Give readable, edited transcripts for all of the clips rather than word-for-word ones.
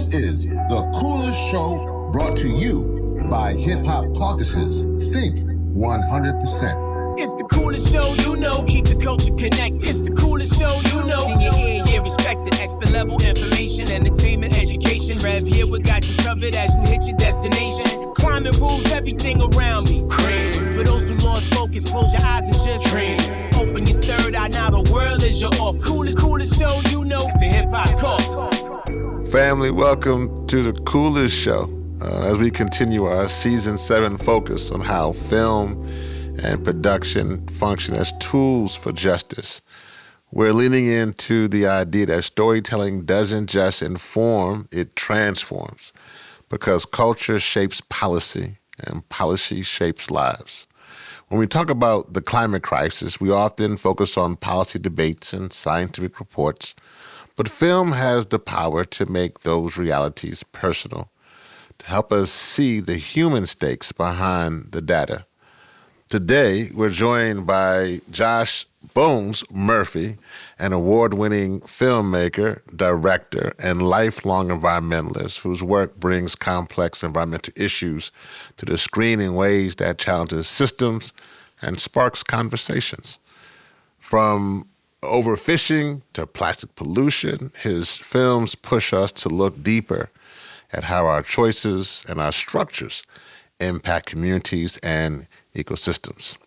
This is The Coolest Show, brought to you by Hip Hop Caucuses. Think 100%. It's the coolest show you know, keep the culture connected. It's the coolest show you know, in your ear, yeah, respected. Expert level information, entertainment, education. Rev Yearwood got you covered as you hit your destination. Climate rules everything around me. For those who lost focus, close your eyes and just dream. Open your third eye, now the world is your off. Coolest show you know, it's the Hip Hop Caucus. Family, welcome to the coolest show as we continue our season 7 focus on how film and production function as tools for justice. We're leaning into the idea that storytelling doesn't just inform, it transforms, because culture shapes policy and policy shapes lives. When we talk about the climate crisis, we often focus on policy debates and scientific reports, but film has the power to make those realities personal, to help us see the human stakes behind the data. Today, we're joined by Josh Bones Murphy, an award-winning filmmaker, director, and lifelong environmentalist whose work brings complex environmental issues to the screen in ways that challenges systems and sparks conversations. From overfishing to plastic pollution, his films push us to look deeper at how our choices and our structures impact communities and ecosystems.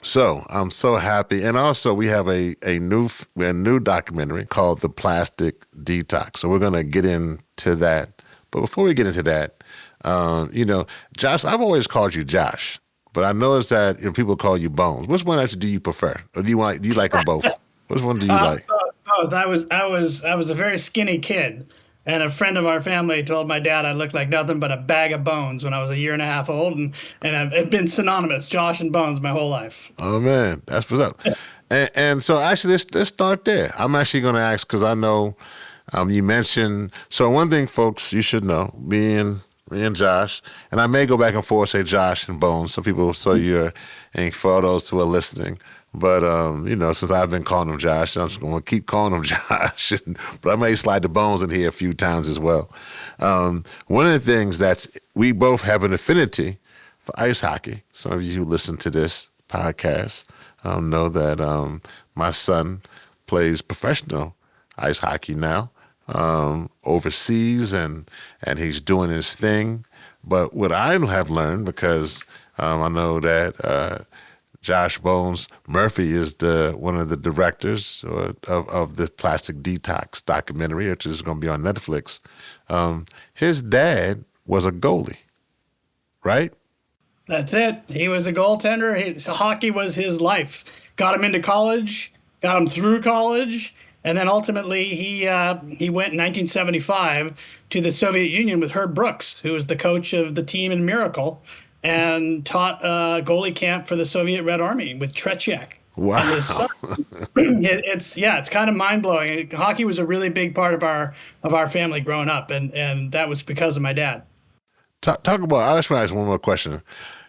So I'm so happy. And also we have a new documentary called The Plastic Detox. So we're going to get into that. But before we get into that, Josh, I've always called you Josh, but I noticed that people call you Bones. Which one actually do you prefer? Or do you like them both? Which one do you like? Both. I was a very skinny kid. And a friend of our family told my dad I looked like nothing but a bag of bones when I was a year and a half old. And I've been synonymous, Josh and Bones, my whole life. Oh, man. That's what's up. and so actually, let's start there. I'm actually going to ask because I know you mentioned. So one thing, folks, you should know, me and Josh, and I may go back and forth, say Josh and Bones, so people, and for those who are listening. But, since I've been calling him Josh, I'm just going to keep calling him Josh. But I may slide the Bones in here a few times as well. One of the things we both have an affinity for ice hockey. Some of you who listen to this podcast know that my son plays professional ice hockey now overseas, and he's doing his thing. But what I have learned, because I know that Josh Bones Murphy is one of the directors of the Plastic Detox documentary, which is going to be on Netflix. His dad was a goalie, right? That's it. He was a goaltender. Hockey was his life. Got him into college, got him through college, and then ultimately he went in 1975 to the Soviet Union with Herb Brooks, who was the coach of the team in Miracle, and taught goalie camp for the Soviet Red Army with Tretiak. Wow. It's kind of mind-blowing. Hockey was a really big part of our family growing up, and that was because of my dad. Talk about, I just want to ask one more question,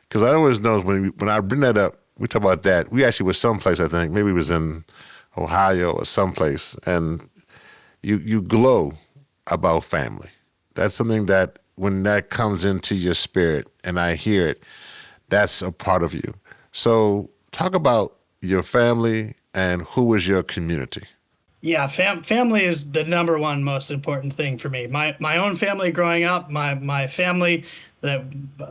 because I always know when I bring that up, we talk about that. We actually were someplace, I think, maybe it was in Ohio or someplace, and you glow about family. That's something that when that comes into your spirit and I hear it, that's a part of you. So talk about your family and who is your community. Yeah, family is the number one most important thing for me. My own family growing up, my family, that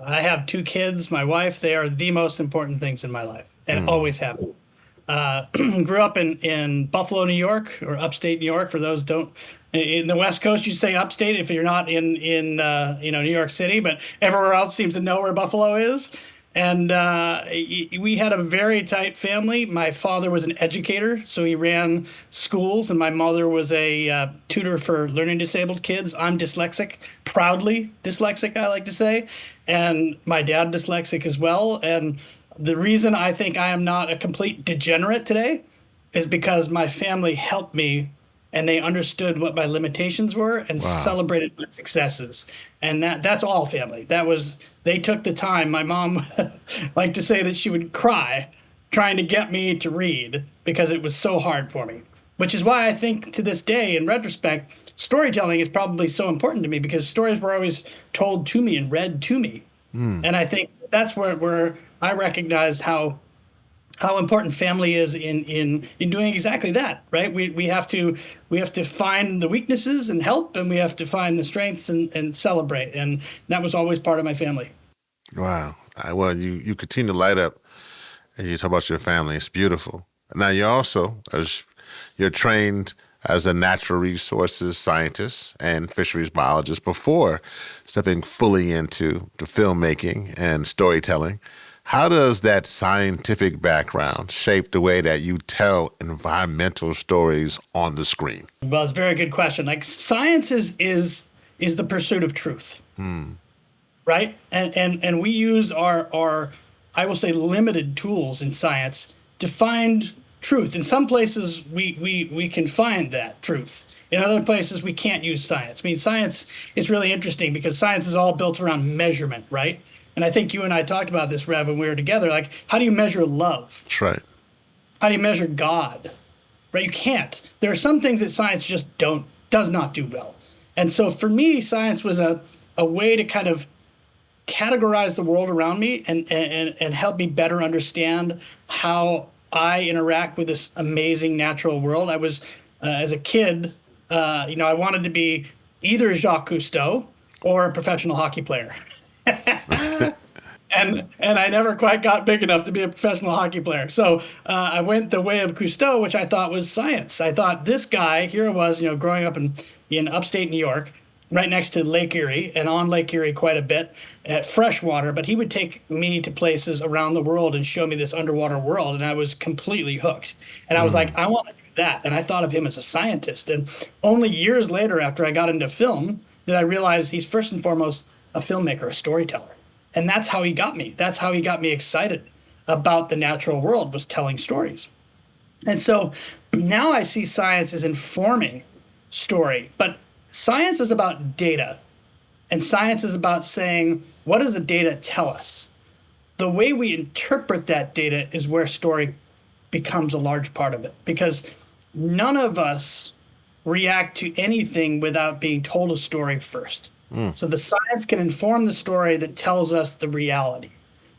I have 2 kids, my wife, they are the most important things in my life and always have been. Grew up in Buffalo, New York, or upstate New York. For those who don't, in the West Coast, you say upstate if you're not in New York City, but everywhere else seems to know where Buffalo is. And we had a very tight family. My father was an educator, so he ran schools, and my mother was a tutor for learning disabled kids. I'm dyslexic, proudly dyslexic, I like to say, and my dad dyslexic as well. And the reason I think I am not a complete degenerate today is because my family helped me, and they understood what my limitations were and celebrated my successes. And that's all family. They took the time. My mom liked to say that she would cry trying to get me to read because it was so hard for me, which is why I think to this day, in retrospect, storytelling is probably so important to me because stories were always told to me and read to me. And I think that's where I recognized how important family is in doing exactly that, right? We have to find the weaknesses and help, and we have to find the strengths and celebrate. And that was always part of my family. Wow. Well, you continue to light up, and you talk about your family. It's beautiful. Now you also, you're trained as a natural resources scientist and fisheries biologist before stepping fully into the filmmaking and storytelling. How does that scientific background shape the way that you tell environmental stories on the screen? Well, it's a very good question. Like science is the pursuit of truth, right? And we use our I will say limited tools in science to find truth. In some places, we can find that truth. In other places, we can't use science. I mean, science is really interesting because science is all built around measurement, right? And I think you and I talked about this, Rev, when we were together. Like, how do you measure love? That's right. How do you measure God? Right? You can't. There are some things that science just does not do well. And so for me, science was a way to kind of categorize the world around me and help me better understand how I interact with this amazing natural world. I was, as a kid, I wanted to be either Jacques Cousteau or a professional hockey player. and I never quite got big enough to be a professional hockey player. So I went the way of Cousteau, which I thought was science. I thought this guy, here I was, growing up in upstate New York, right next to Lake Erie, and on Lake Erie quite a bit at freshwater, but he would take me to places around the world and show me this underwater world, and I was completely hooked. And I was like, I want to do that. And I thought of him as a scientist. And only years later, after I got into film, did I realize he's first and foremost a filmmaker, a storyteller. And that's how he got me. That's how he got me excited about the natural world, was telling stories. And so now I see science as informing story, but science is about data, and science is about saying, what does the data tell us? The way we interpret that data is where story becomes a large part of it, because none of us react to anything without being told a story first. So the science can inform the story that tells us the reality.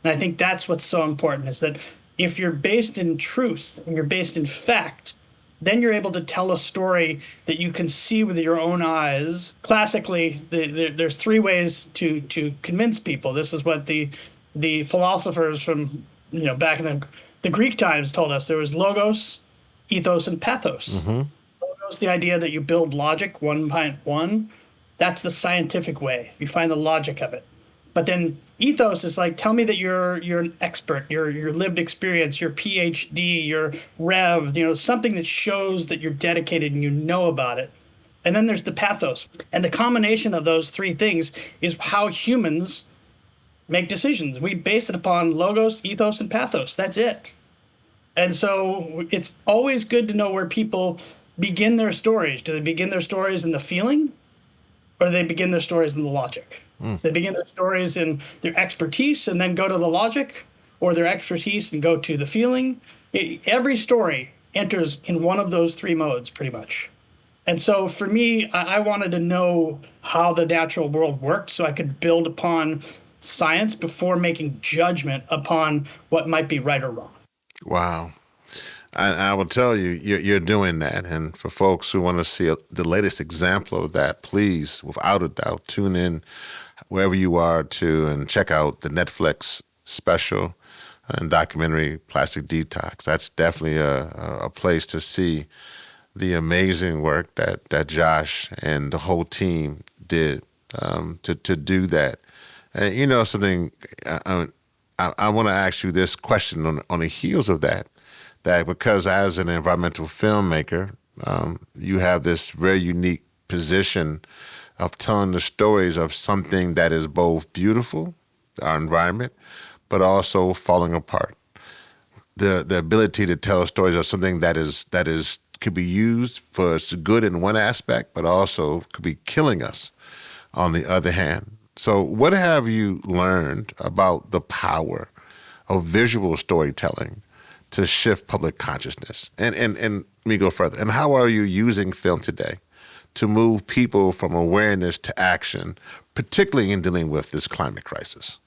And I think that's what's so important, is that if you're based in truth and you're based in fact, then you're able to tell a story that you can see with your own eyes. Classically, there's three ways to convince people. This is what the philosophers from back in the Greek times told us. There was logos, ethos, and pathos. Logos, the idea that you build logic one by one. That's the scientific way. You find the logic of it. But then ethos is like, tell me that you're an expert, your lived experience, your PhD, your Rev, something that shows that you're dedicated and you know about it. And then there's the pathos. And the combination of those three things is how humans make decisions. We base it upon logos, ethos, and pathos. That's it. And so it's always good to know where people begin their stories. Do they begin their stories in the feeling, or do they begin their stories in the logic? They begin their stories in their expertise and then go to the logic, or their expertise and go to the feeling. Every story enters in one of those three modes, pretty much. And so for me, I wanted to know how the natural world worked so I could build upon science before making judgment upon what might be right or wrong. Wow. I will tell you, you're doing that. And for folks who want to see the latest example of that, please, without a doubt, tune in wherever you are and check out the Netflix special and documentary Plastic Detox. That's definitely a place to see the amazing work that Josh and the whole team did to do that. And something, I want to ask you this question on the heels of that because as an environmental filmmaker, you have this very unique position of telling the stories of something that is both beautiful, our environment, but also falling apart. The ability to tell stories of something that is could be used for good in one aspect, but also could be killing us on the other hand. So what have you learned about the power of visual storytelling to shift public consciousness? And let me go further. And how are you using film today to move people from awareness to action, particularly in dealing with this climate crisis?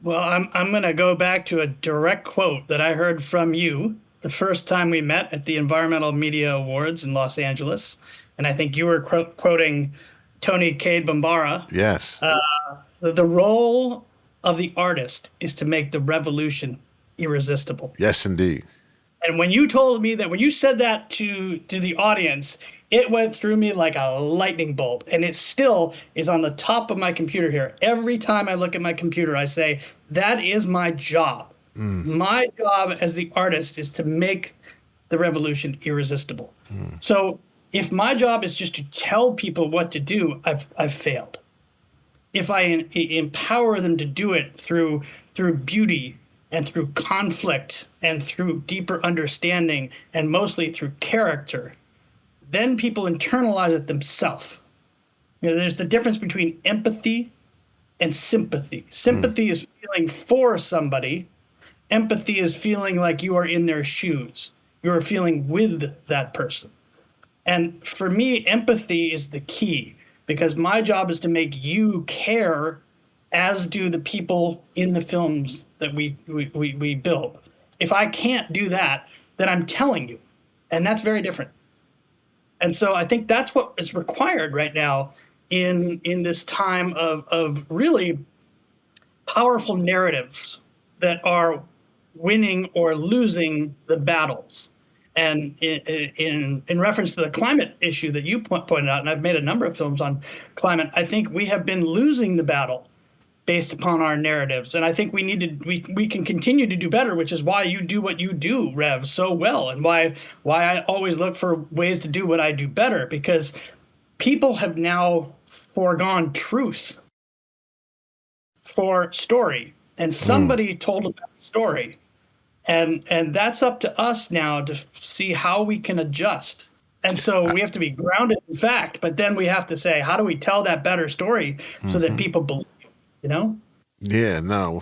Well, I'm going to go back to a direct quote that I heard from you the first time we met at the Environmental Media Awards in Los Angeles. And I think you were quoting Tony Cade Bambara. Yes. The role of the artist is to make the revolution irresistible. Yes, indeed. And when you told me that, when you said that to the audience, it went through me like a lightning bolt. And it still is on the top of my computer here. Every time I look at my computer, I say, that is my job. My job as the artist is to make the revolution irresistible. So if my job is just to tell people what to do, I've failed. If I empower them to do it through beauty and through conflict and through deeper understanding and mostly through character, then people internalize it themselves. There's the difference between empathy and sympathy. Sympathy is feeling for somebody. Empathy is feeling like you are in their shoes. You are feeling with that person. And for me, empathy is the key, because my job is to make you care, as do the people in the films that we build. If I can't do that, then I'm telling you, and that's very different. And so I think that's what is required right now in this time of really powerful narratives that are winning or losing the battles. And in reference to the climate issue that you pointed out, and I've made a number of films on climate, I think we have been losing the battle based upon our narratives. And I think we can continue to do better, which is why you do what you do, Rev, so well, and why I always look for ways to do what I do better, because people have now foregone truth for story. And somebody told a better story. And that's up to us now to see how we can adjust. And so we have to be grounded in fact, but then we have to say, how do we tell that better story so that people believe, Yeah, no.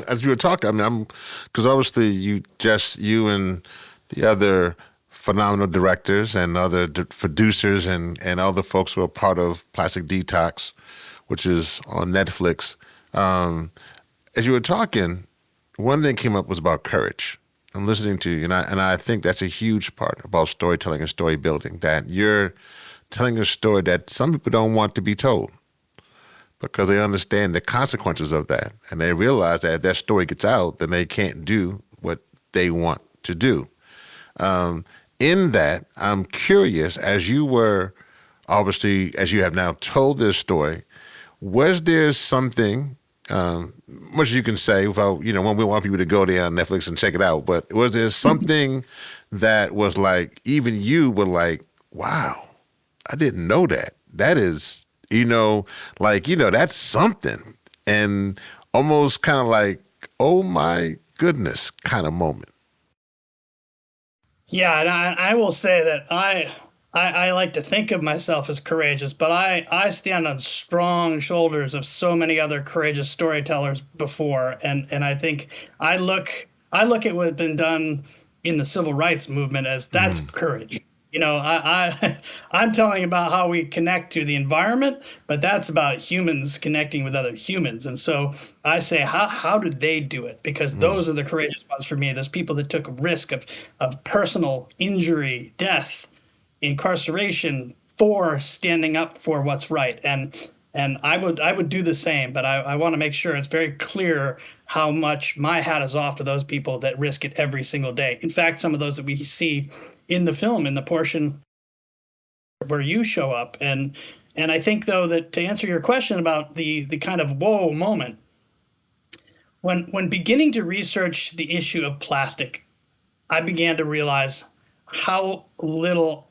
As you were talking, because obviously you and the other phenomenal directors and other producers and other folks who are part of Plastic Detox, which is on Netflix. As you were talking, one thing came up was about courage. I'm listening to you, and I think that's a huge part about storytelling and story building, that you're telling a story that some people don't want to be told because they understand the consequences of that, and they realize that if that story gets out, then they can't do what they want to do. In that, I'm curious, as you were, obviously, as you have now told this story, was there something, much as you can say without, when we want people to go there on Netflix and check it out, but was there something that was like, even you were like, wow, I didn't know that. That is, that's something. And almost kind of like, oh my goodness kind of moment. Yeah, and I will say that I like to think of myself as courageous, but I stand on strong shoulders of so many other courageous storytellers before, and I think I look at what's been done in the civil rights movement as that's courage. I'm telling about how we connect to the environment, but that's about humans connecting with other humans. And so I say, how did they do it? Because those are the courageous ones for me. Those people that took a risk of personal injury, death, incarceration for standing up for what's right. And I would do the same, but I want to make sure it's very clear how much my hat is off to those people that risk it every single day. In fact, some of those that we see in the film, in the portion where you show up. And I think, though, that to answer your question about the kind of whoa moment, when beginning to research the issue of plastic, I began to realize how little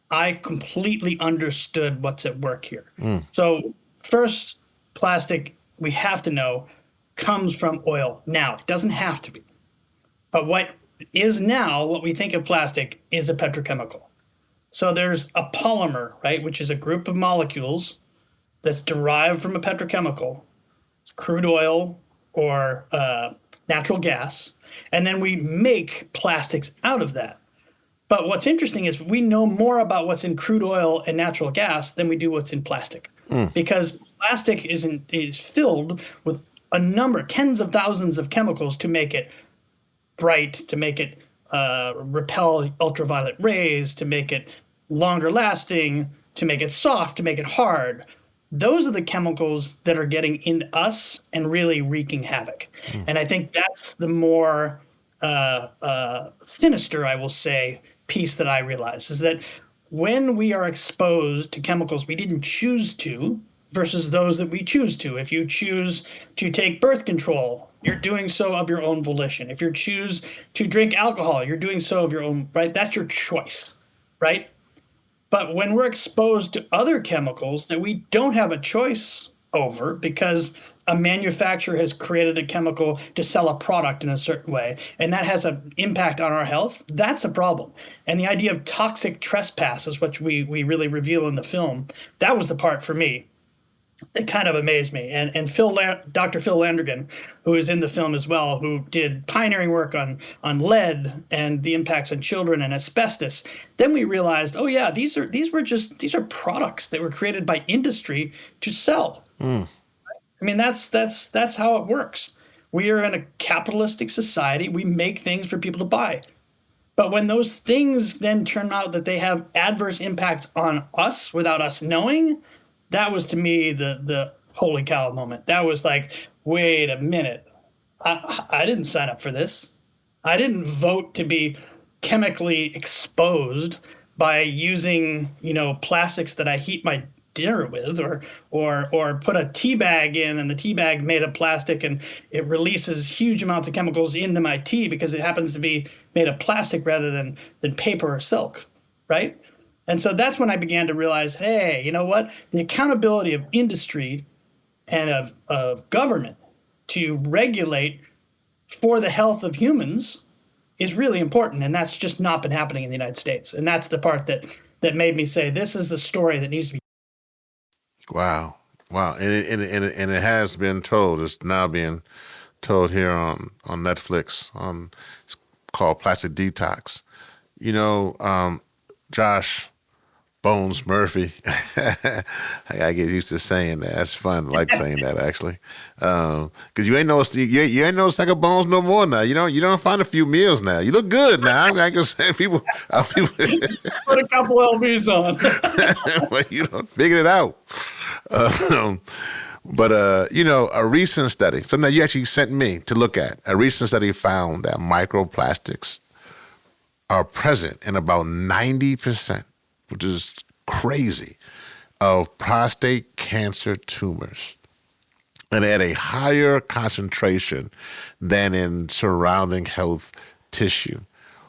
I completely understood what's at work here. So first, plastic, we have to know, comes from oil. Now, it doesn't have to be. But what is now, what we think of plastic, is a petrochemical. So there's a polymer, right, which is a group of molecules that's derived from a petrochemical, crude oil or natural gas, and then we make plastics out of that. But what's interesting is we know more about what's in crude oil and natural gas than we do what's in plastic, because plastic is filled with a number, tens of thousands of chemicals to make it bright, to make it repel ultraviolet rays, to make it longer lasting, to make it soft, to make it hard. Those are the chemicals that are getting into us and really wreaking havoc. And I think that's the more sinister, I will say, piece that I realize is that when we are exposed to chemicals we didn't choose to versus those that we choose to. If you choose to take birth control, you're doing so of your own volition. If you choose to drink alcohol, you're doing so of your own, right? That's your choice, right? But when we're exposed to other chemicals that we don't have a choice over because a manufacturer has created a chemical to sell a product in a certain way, and that has an impact on our health, that's a problem. And the idea of toxic trespass is what we really reveal in the film. That was the part for me that kind of amazed me. And Dr. Phil Landrigan, who is in the film as well, who did pioneering work on lead and the impacts on children and asbestos. Then we realized, oh yeah, these are products that were created by industry to sell. I mean, that's how it works. We are in a capitalistic society. We make things for people to buy. But when those things then turn out that they have adverse impacts on us without us knowing, that was to me the holy cow moment. That was like, wait a minute. I didn't sign up for this. I didn't vote to be chemically exposed by using, plastics that I heat my dinner with, or put a tea bag in, and the tea bag made of plastic and it releases huge amounts of chemicals into my tea because it happens to be made of plastic rather than paper or silk, right? And so that's when I began to realize, hey, you know what? The accountability of industry and of government to regulate for the health of humans is really important. And that's just not been happening in the United States. And that's the part that made me say, this is the story that needs to be. Wow. And it has been told. It's now being told here on Netflix. It's called Plastic Detox. Josh Bones Murphy. I get used to saying that. That's fun. I like saying that actually, because you ain't no sack of bones no more now. You don't find a few meals now. You look good now. I can say people put a couple lbs on. But you don't figure it out. But a recent study, something that you actually sent me to look at, a recent study found that microplastics are present in about 90%, which is crazy, of prostate cancer tumors, and at a higher concentration than in surrounding health tissue.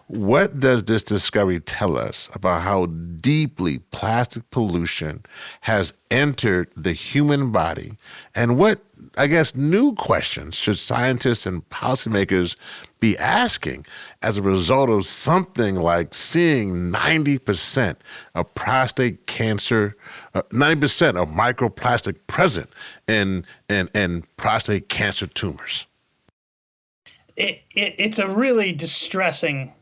What does this discovery tell us about how deeply plastic pollution has entered the human body? And what, new questions should scientists and policymakers be asking as a result of something like seeing 90% of prostate cancer, 90% of microplastic present in prostate cancer tumors? It's a really distressing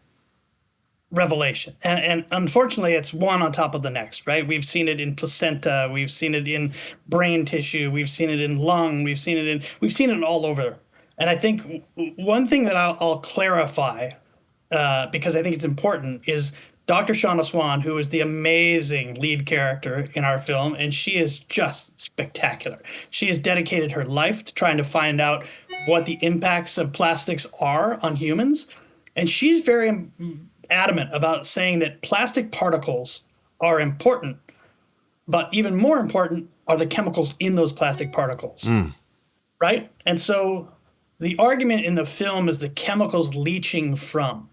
revelation. And unfortunately, it's one on top of the next, right? We've seen it in placenta. We've seen it in brain tissue. We've seen it in lung. We've seen it all over. And I think one thing that I'll clarify, because I think it's important, is Dr. Shauna Swan, who is the amazing lead character in our film, and she is just spectacular. She has dedicated her life to trying to find out what the impacts of plastics are on humans. And she's very adamant about saying that plastic particles are important, but even more important are the chemicals in those plastic particles, right? And so the argument in the film is the chemicals leaching from.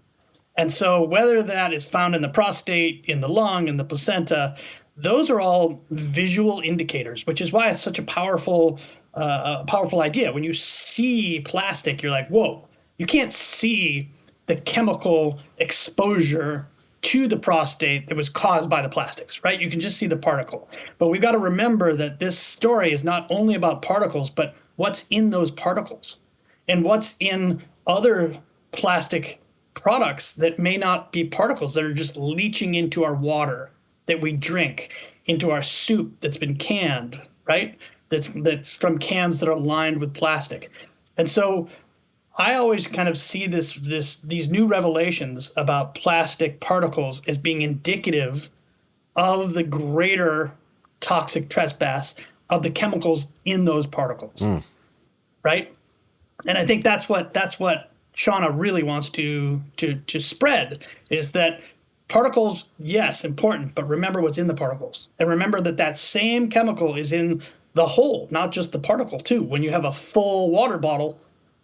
And so whether that is found in the prostate, in the lung, in the placenta, those are all visual indicators, which is why it's such a powerful idea. When you see plastic, you're like, whoa, you can't see the chemical exposure to the prostate that was caused by the plastics, right? You can just see the particle. But we've got to remember that this story is not only about particles, but what's in those particles and what's in other plastic products that may not be particles, that are just leaching into our water that we drink, into our soup that's been canned, right? That's from cans that are lined with plastic. And so I always kind of see these new revelations about plastic particles as being indicative of the greater toxic trespass of the chemicals in those particles, right? And I think that's what Shauna really wants to spread, is that particles, yes, important, but remember what's in the particles. And remember that same chemical is in the whole, not just the particle too. When you have a full water bottle,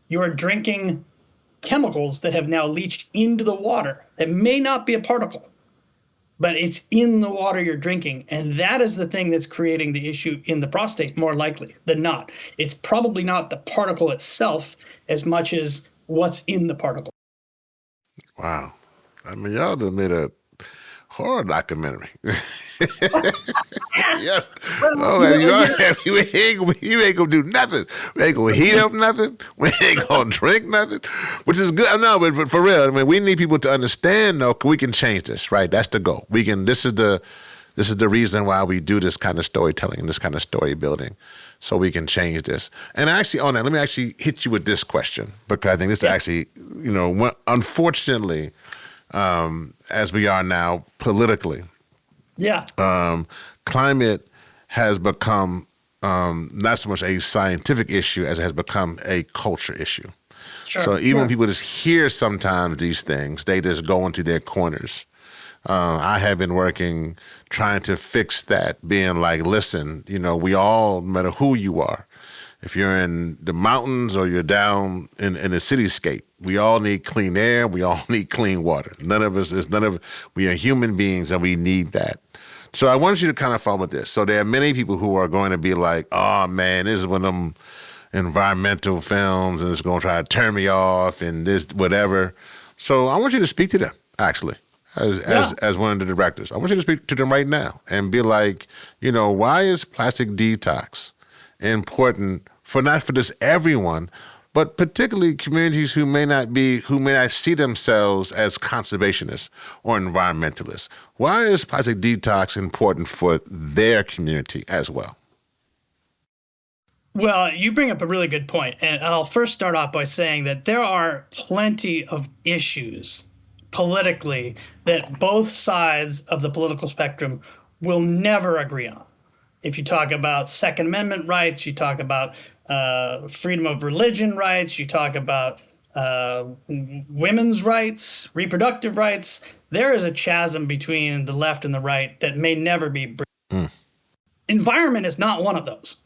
you are drinking chemicals that have now leached into the water. It may not be a particle, but it's in the water you're drinking. And that is the thing that's creating the issue in the prostate more likely than not. It's probably not the particle itself as much as what's in the particle. Wow. I mean, y'all done made a horror documentary. Yeah. Oh, man, you ain't gonna do nothing. We ain't gonna heat up nothing. We ain't gonna drink nothing, which is good. No, but for real, I mean, we need people to understand, though, we can change this, right? That's the goal. We can. This is the reason why we do this kind of storytelling and this kind of story building, so we can change this. And actually, on that, let me actually hit you with this question, because I think this is actually, unfortunately, as we are now politically, climate has become not so much a scientific issue as it has become a culture issue. Sure, so even when people just hear sometimes these things, they just go into their corners. I have been working trying to fix that, being like, listen, we all, no matter who you are, if you're in the mountains or you're down in the cityscape, we all need clean air. We all need clean water. We are human beings and we need that. So I want you to kind of follow with this. So there are many people who are going to be like, oh man, this is one of them environmental films and it's going to try to turn me off and this, whatever. So I want you to speak to them, actually, as one of the directors. I want you to speak to them right now and be like, why is Plastic Detox important not for just everyone, but particularly communities who may not see themselves as conservationists or environmentalists? Why is Plastic Detox important for their community as well? Well, you bring up a really good point. And I'll first start off by saying that there are plenty of issues politically that both sides of the political spectrum will never agree on. If you talk about Second Amendment rights, you talk about freedom of religion rights, you talk about women's rights, reproductive rights, there is a chasm between the left and the right that may never be bridged. Environment is not one of those.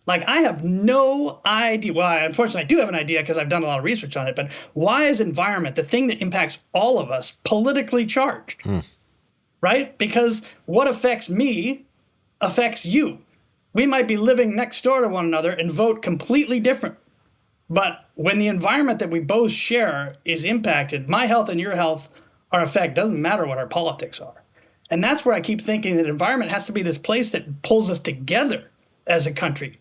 Like, I have no idea. Well, unfortunately, I do have an idea because I've done a lot of research on it, but why is environment, the thing that impacts all of us, politically charged? Right? Because what affects me affects you. We might be living next door to one another and vote completely different. But when the environment that we both share is impacted, my health and your health are affected. Doesn't matter what our politics are. And that's where I keep thinking that environment has to be this place that pulls us together as a country.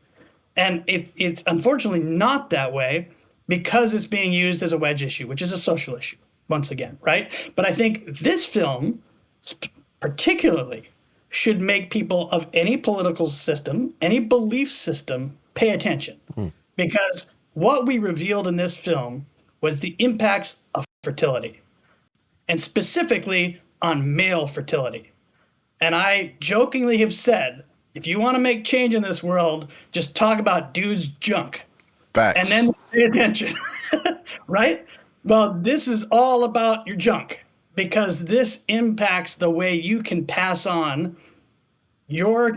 And it's unfortunately not that way because it's being used as a wedge issue, which is a social issue, once again, right? But I think this film particularly should make people of any political system, any belief system, pay attention. Because what we revealed in this film was the impacts of fertility, and specifically on male fertility. And I jokingly have said, if you want to make change in this world, just talk about dudes' junk. Facts. And then pay attention, right? Well, this is all about your junk, because this impacts the way you can pass on your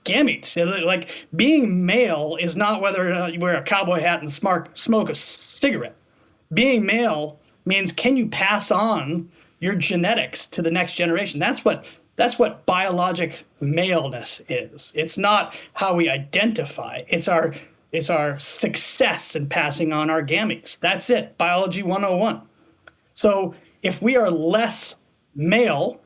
gametes. Like, being male is not whether or not you wear a cowboy hat and smoke a cigarette. Being male means, can you pass on your genetics to the next generation? That's what biologic maleness is. It's not how we identify. It's our success in passing on our gametes. That's it. Biology 101. So if we are less male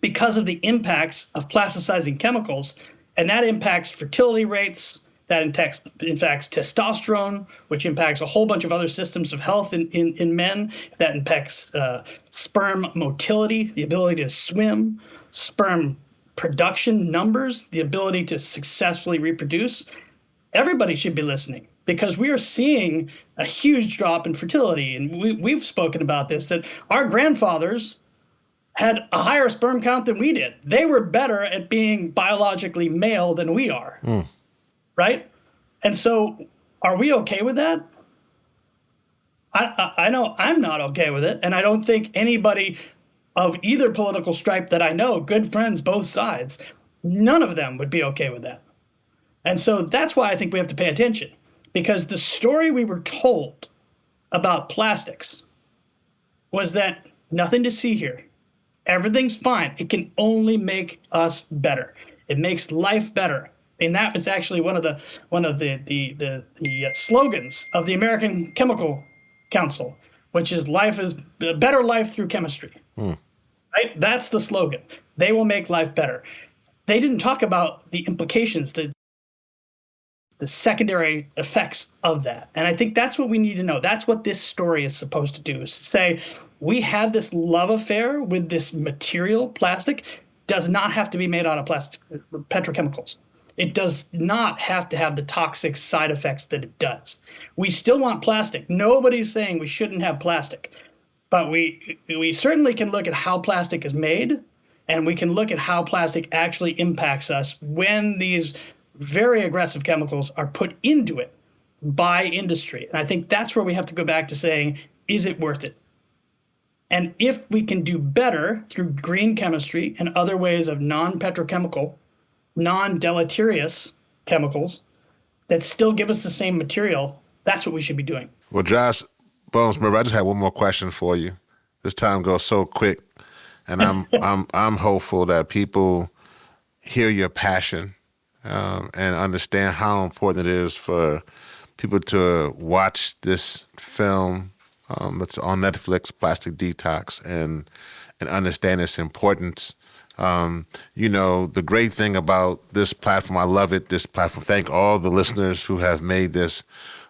because of the impacts of plasticizing chemicals, and that impacts fertility rates, That impacts testosterone, which impacts a whole bunch of other systems of health in men. That impacts sperm motility, the ability to swim, sperm production numbers, the ability to successfully reproduce. Everybody should be listening, because we are seeing a huge drop in fertility. And we've spoken about this, that our grandfathers had a higher sperm count than we did. They were better at being biologically male than we are, right? And so are we okay with that? I know I'm not okay with it, and I don't think anybody of either political stripe that I know, good friends both sides, none of them would be okay with that. And so that's why I think we have to pay attention, because the story we were told about plastics was that nothing to see here. Everything's fine. It can only make us better. It makes life better. And that is actually one of the slogans of the American Chemical Council, which is better life through chemistry. Right? That's the slogan. They will make life better. They didn't talk about the implications, the secondary effects of that. And I think that's what we need to know. That's what this story is supposed to do, is to say, we have this love affair with this material. Plastic does not have to be made out of plastic, petrochemicals. It does not have to have the toxic side effects that it does. We still want plastic. Nobody's saying we shouldn't have plastic. But we certainly can look at how plastic is made, and we can look at how plastic actually impacts us when these very aggressive chemicals are put into it by industry. And I think that's where we have to go back to saying, is it worth it? And if we can do better through green chemistry and other ways of non-petrochemical, non-deleterious chemicals that still give us the same material, that's what we should be doing. Well, Josh Bones Murray, I just have one more question for you. This time goes so quick, and I'm hopeful that people hear your passion and understand how important it is for people to watch this film that's on Netflix, Plastic Detox, and understand its importance. The great thing about this platform, I love it, this platform. Thank all the listeners who have made this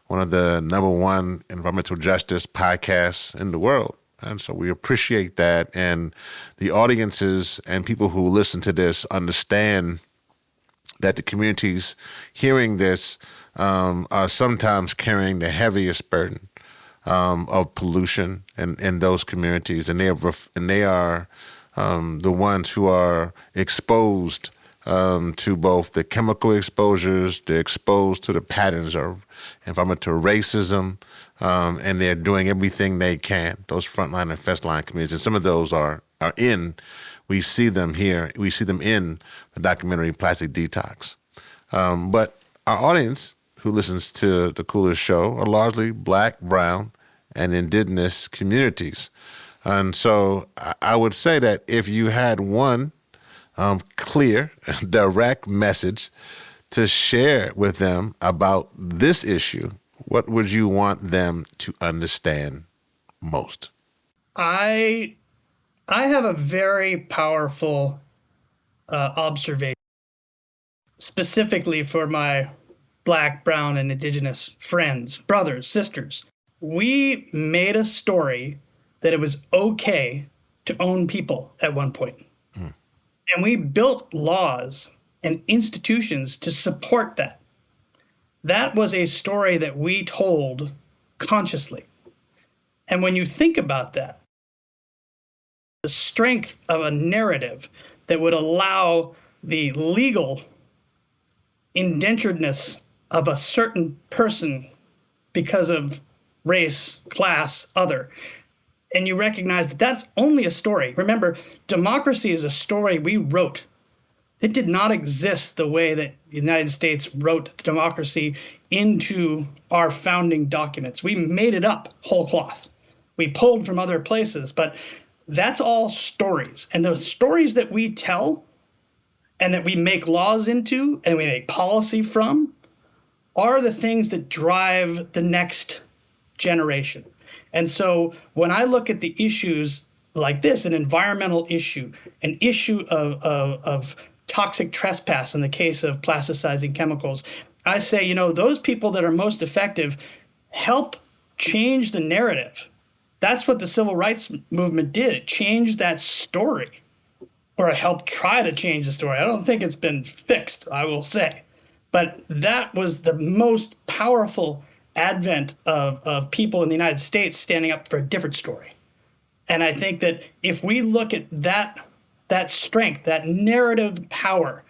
one of the #1 environmental justice podcasts in the world. And so we appreciate that. And the audiences and people who listen to this understand that the communities hearing this are sometimes carrying the heaviest burden of pollution in those communities. And they are the ones who are exposed to both the chemical exposures, they're exposed to the patterns of environmental racism, and they're doing everything they can, those frontline and first-line communities. And some of those we see them here, we see them in the documentary Plastic Detox. But our audience who listens to the Coolest Show are largely Black, brown, and indigenous communities. And so I would say that if you had one clear, direct message to share with them about this issue, what would you want them to understand most? I have a very powerful observation, specifically for my Black, brown, and indigenous friends, brothers, sisters. We made a story that it was okay to own people at one point. And we built laws and institutions to support that. That was a story that we told consciously. And when you think about that, the strength of a narrative that would allow the legal indenturedness of a certain person because of race, class, other, and you recognize that that's only a story. Remember, democracy is a story we wrote. It did not exist the way that the United States wrote democracy into our founding documents. We made it up whole cloth. We pulled from other places, but that's all stories. And those stories that we tell and that we make laws into and we make policy from are the things that drive the next generation. And so when I look at the issues like this, an environmental issue, an issue of toxic trespass in the case of plasticizing chemicals. I say, those people that are most effective help change the narrative. That's what the civil rights movement did. It changed that story, or it helped try to change the story. I don't think it's been fixed, I will say. But that was the most powerful advent of people in the United States standing up for a different story. And I think that if we look at that strength, that narrative power,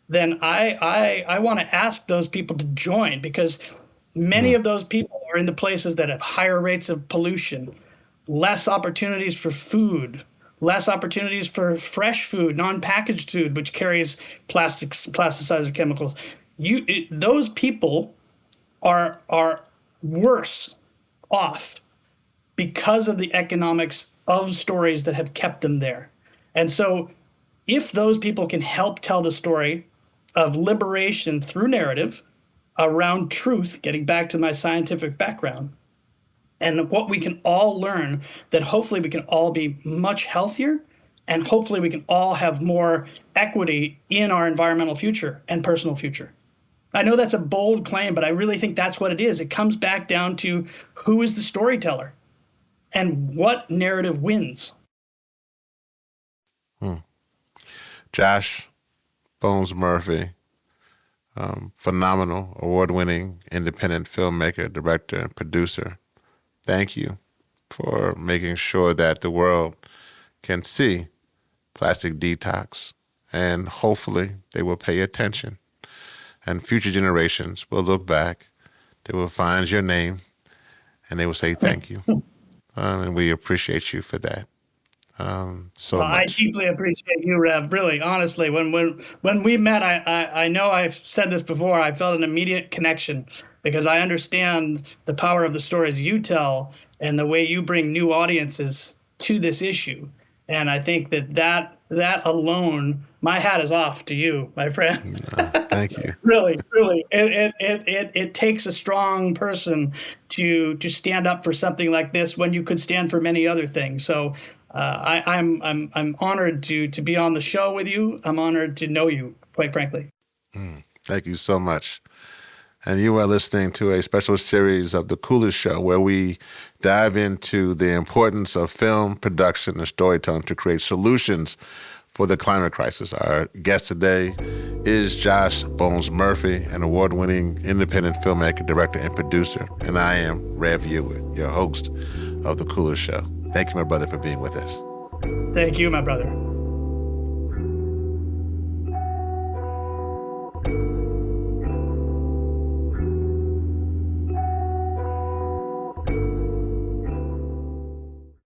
then I want to ask those people to join, because many of those people are in the places that have higher rates of pollution, less opportunities for food, less opportunities for fresh food, non-packaged food, which carries plasticizer chemicals. Those people are worse off because of the economics of stories that have kept them there. And so if those people can help tell the story of liberation through narrative around truth, getting back to my scientific background, and what we can all learn, that hopefully we can all be much healthier, and hopefully we can all have more equity in our environmental future and personal future. I know that's a bold claim, but I really think that's what it is. It comes back down to who is the storyteller and what narrative wins. Josh Bones Murphy, phenomenal, award-winning independent filmmaker, director, and producer. Thank you for making sure that the world can see Plastic Detox, and hopefully they will pay attention. And future generations will look back, they will find your name, and they will say thank you. And we appreciate you for that. So much. I deeply appreciate you, Rev. Really, honestly, when we met, I know I've said this before, I felt an immediate connection, because I understand the power of the stories you tell and the way you bring new audiences to this issue. And I think that alone, my hat is off to you, my friend. Thank you. Really, it takes a strong person to stand up for something like this when you could stand for many other things. So I'm honored to be on the show with you. I'm honored to know you, quite frankly. Thank you so much. And you are listening to a special series of The Coolest Show, where we dive into the importance of film production and storytelling to create solutions for the climate crisis. Our guest today is Josh Bones Murphy, an award-winning independent filmmaker, director, and producer. And I am Rev Yearwood, your host of The Coolest Show. Thank you, my brother, for being with us. Thank you, my brother.